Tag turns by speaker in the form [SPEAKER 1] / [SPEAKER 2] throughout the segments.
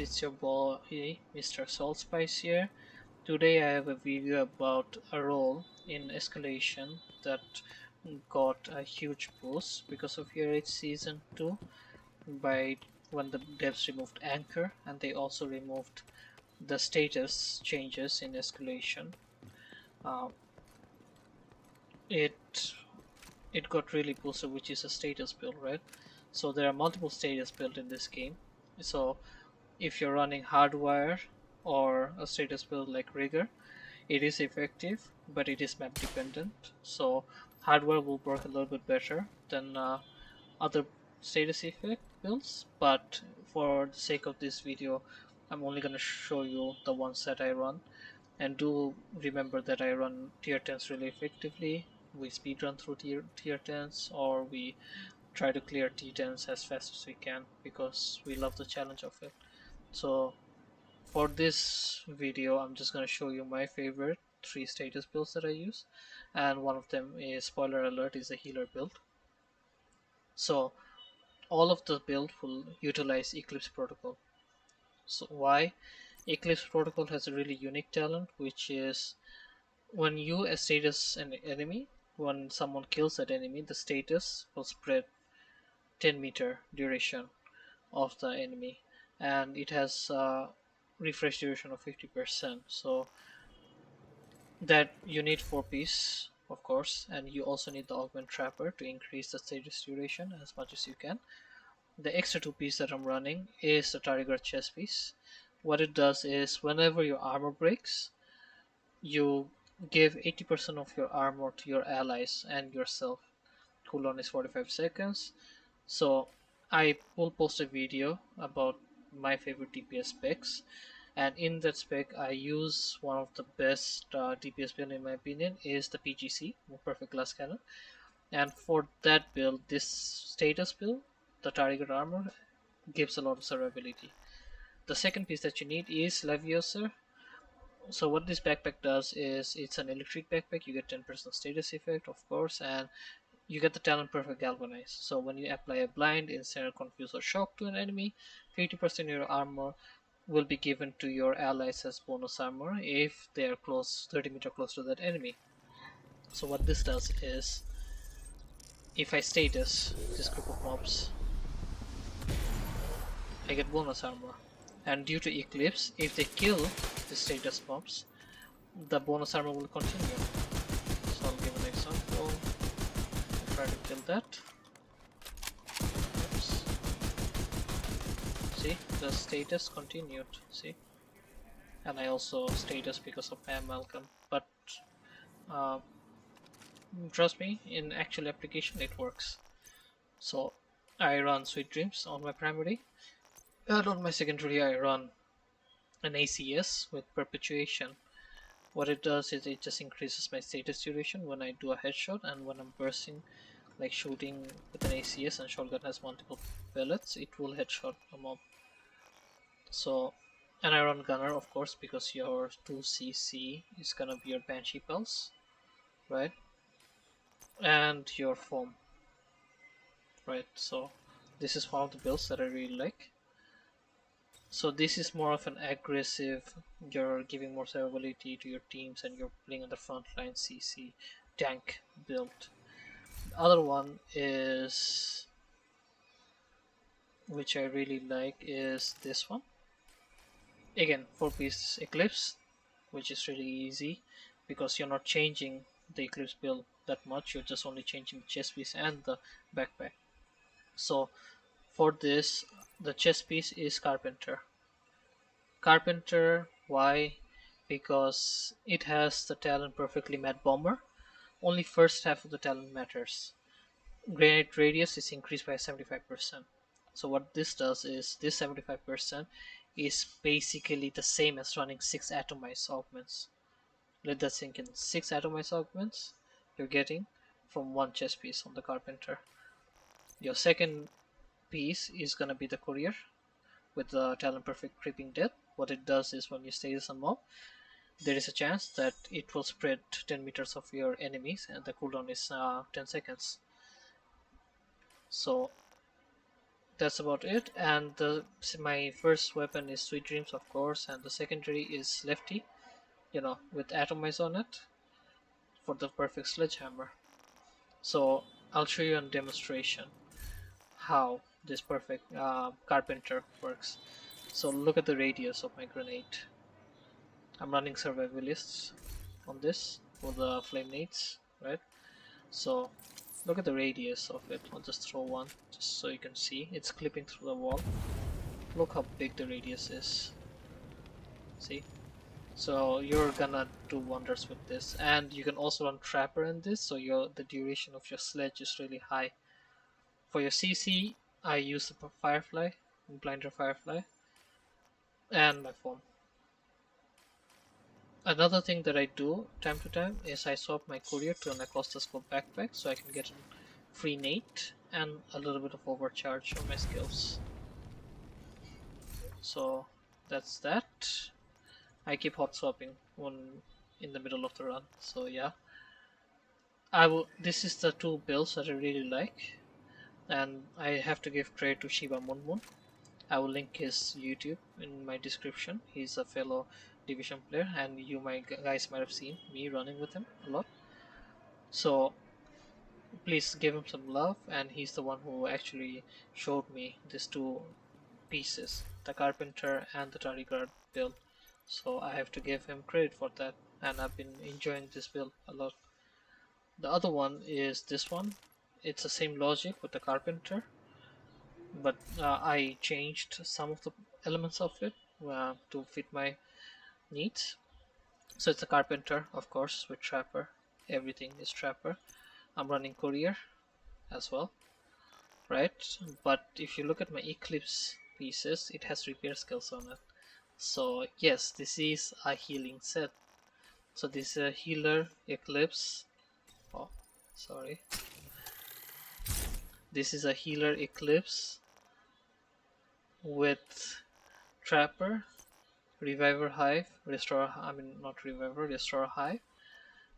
[SPEAKER 1] it's your boy Mr.SaltSpice here. Today I have a video about a role in Escalation that got a huge boost because of Year 8 Season 2 by when the devs removed Anchor, and they also removed the status changes in Escalation. Uh, it it got really boosted, which is a status build, right? So there are multiple status build in this game. So if you're running hardwire or a status build like rigor, it is effective, but it is map dependent. So hardware will work a little bit better than other status effect builds, but for the sake of this video I'm only going to show you the ones that I run. And do remember that I run tier 10s really effectively. We speedrun through tier 10s, or we try to clear T10s as fast as we can because we love the challenge of it. So for this video I'm just going to show you my favorite 3 status builds that I use, and one of them is, spoiler alert, is a healer build. So all of the build will utilize Eclipse protocol. So why? Eclipse protocol has a really unique talent, which is when you status an enemy, when someone kills that enemy, the status will spread 10-meter duration of the enemy, and it has refresh duration of 50%. So that you need 4-piece, of course, and you also need the augment trapper to increase the status duration as much as you can. The extra 2-piece that I'm running is the Tigard chest piece. What it does is whenever your armor breaks, you give 80% of your armor to your allies and yourself. Cooldown is 45 seconds. So I will post a video about my favorite DPS specs, and in that spec I use one of the best DPS build in my opinion is the PGC, Perfect Glass Cannon. And for that build, this status build, the target armor, gives a lot of survivability. The second piece that you need is Leviosa. So what this backpack does is it's an electric backpack. You get 10% status effect, of course, and you get the talent Perfect Galvanize. So when you apply a blind, instant, confuse, or shock to an enemy, 50% of your armor will be given to your allies as bonus armor if they are close, 30-meter close to that enemy. So what this does is, if I status this group of mobs, I get bonus armor. And due to Eclipse, if they kill the status mobs, the bonus armor will continue. So I'll give an example. I'll try to kill that. Oops. See, the status continued. See, and I also status because of Malcolm. But trust me, in actual application it works. So I run Sweet Dreams on my primary, and on my secondary I run an ACS with Perpetuation. What it does is it just increases my status duration when I do a headshot, and when I'm bursting, like shooting with an ACS and shotgun has multiple pellets, it will headshot a mob. So, and I run Gunner, of course, because your 2CC is gonna be your Banshee Pulse, right? And your Foam, right? So this is one of the builds that I really like. So this is more of an aggressive, you're giving more survivability to your teams and you're playing on the frontline CC tank build. The other one is, which I really like, is this one. Again, 4-piece Eclipse, which is really easy because you're not changing the Eclipse build that much, you're just only changing the chest piece and the backpack. So for this, the chest piece is Carpenter. Carpenter, why? Because it has the talent Perfectly Mad Bomber. Only first half of the talent matters. Grenade radius is increased by 75%. So what this does is, this 75% is basically the same as running 6 atomized augments. Let that sink in. 6 atomized augments you're getting from one chest piece on the Carpenter. Your second piece is gonna be the Courier with the talent Perfect Creeping Death. What it does is, when you status a mob, there is a chance that it will spread 10 meters of your enemies, and the cooldown is 10 seconds. So that's about it. And my first weapon is Sweet Dreams, of course, and the secondary is Lefty, with Atomize on it for the perfect sledgehammer. So I'll show you a demonstration how this perfect Carpenter works. So look at the radius of my grenade. I'm running survivalists on this for the flame nades, right? So look at the radius of it. I'll just throw one just so you can see. It's clipping through the wall. Look how big the radius is. See? So you're gonna do wonders with this, and you can also run Trapper in this, so the duration of your sledge is really high. For your CC, I use the Firefly, Blinder Firefly, and my foam. Another thing that I do time to time is I swap my courier to an Acostascope backpack so I can get a free nade and a little bit of overcharge on my skills. So that's that. I keep hot swapping when in the middle of the run. So yeah, This is the two builds that I really like, and I have to give credit to ShibaMoonMoon. I will link his YouTube in my description. He's a fellow division player, and guys might have seen me running with him a lot. So please give him some love, and he's the one who actually showed me these two pieces, the Carpenter and the Tigard build. So I have to give him credit for that, and I've been enjoying this build a lot. The other one is this one. It's the same logic with the Carpenter, but I changed some of the elements of it to fit my needs. So it's a Carpenter, of course, with Trapper. Everything is Trapper. I'm running Courier as well, right? But if you look at my Eclipse pieces, it has repair skills on it. So yes, this is a healing set. So this is a healer Eclipse. Oh, sorry. This is a healer Eclipse with Trapper, Reviver Hive, not Reviver, Restore Hive,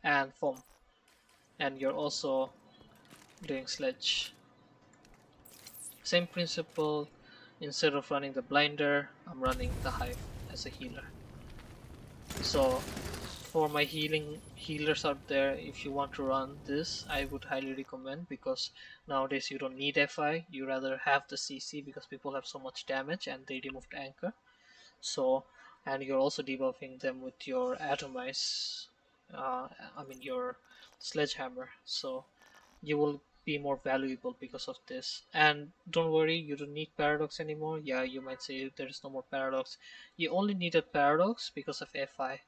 [SPEAKER 1] and Foam. And you're also doing Sledge. Same principle, instead of running the Blinder, I'm running the Hive as a healer. So for my healers out there, if you want to run this, I would highly recommend, because nowadays you don't need FI, you rather have the CC because people have so much damage and they removed Anchor. So, and you're also debuffing them with your Atomize, your Sledgehammer. So you will be more valuable because of this. And don't worry, you don't need Paradox anymore. Yeah, you might say there is no more Paradox. You only needed Paradox because of FI.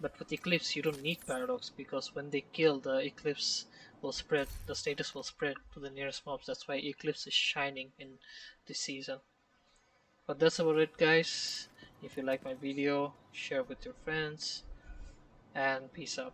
[SPEAKER 1] But with Eclipse, you don't need Paradox, because when they kill, the Eclipse will spread, the status will spread to the nearest mobs. That's why Eclipse is shining in this season. But that's about it, guys. If you like my video, share with your friends, and peace out.